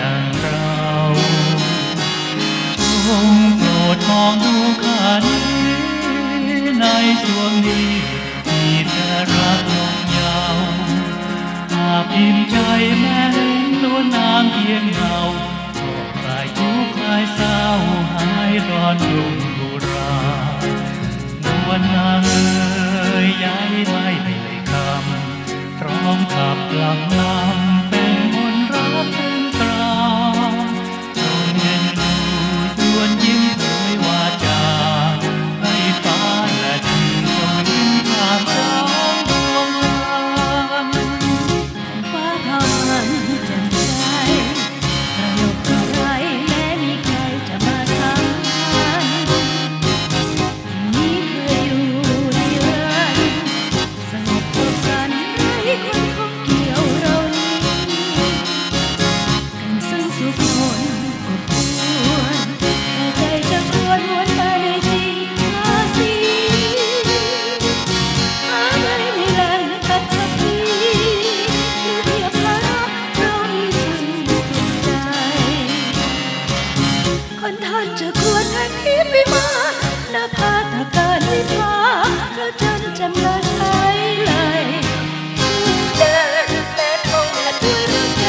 ดังเราจงโปรดมองดูข้านี้ในช่วงนี้มีแต่รักลงยาวหากอิ่มใจแม้เห็นนวลนางเพียงเงาคลายทุกข์คลายเศร้าหายร้อนรุ่งบุรานวลนางเอ๋ยย้ายไม่เลยคำพร้อมขับลำลำเป็นมนต์รักถึงตราจงเห็นดูชวนยิ้มเผยวาจาให้ฟ้าและดินจงยิ้มผ่านจางดวงจันทร์ฟ้าทำมันแจ่มใสตลกอะไรแม้มีใครจะมาทำมันนี้เคยอยู่นิรันดร์สงบสุขสันต์ไร้คนข้องเกี่ยวเรานี้กันซึ่งสุขมนต์อบอวลแต่ใจจะครวญหวนไปในสิ่งราศีหาไม่ในแหล่งปัตภีหรือเทียบพระเรามีฉันสุขใจคนท่านจะควรแห่งทิพย์วิมานนภาตาการวิภาพระจันทร์จำลาใช้ไหลเดินเป็นองค์และด้วยรักใจ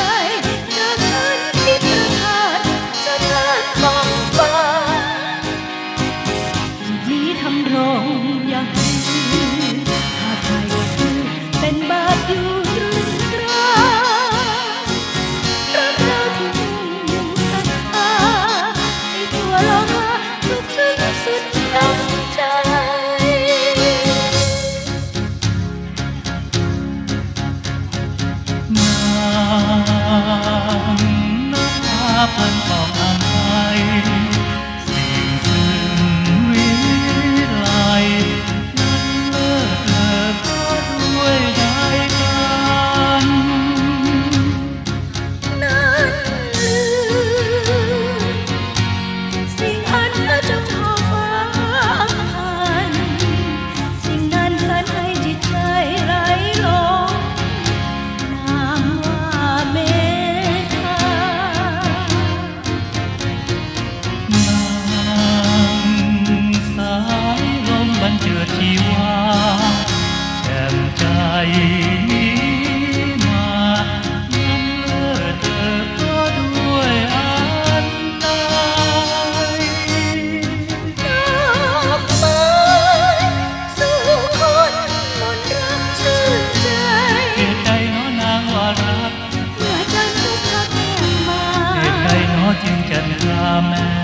จากฉันที่ประทานสถานฟองฟ้าที่นี้ทำรงอย่างอื่นหากใครก็คือเป็นบาปอยู่ตรึงตรารักเราที่มุ่งศรัทธาให้ทั่วโลกมาทุกซึ้งสุดดังใจนางนภาเพิ่นปองอภัยสิ่งซึ่งวิไลนั้นเลิศเลอก็ด้วยได้กัน นั้นลืมสิ่งอันพระเจ้าขอฟ้าอัมพันธ์สิ่งนั้นสั่นให้จิตใจไหลลงนามว่าเมตตา นางสายลมบรรเจิดชีวาแจ่มใจนี้มายังเลิศเลอก็ด้วยอันใด ดอกไม้สู่คนมนต์รักชื่นใจเหตุใดเน้อนางว่ารักเมื่อจันทร์สุภาพแนบมาเหตุใดเน้อจึงจันทราแม้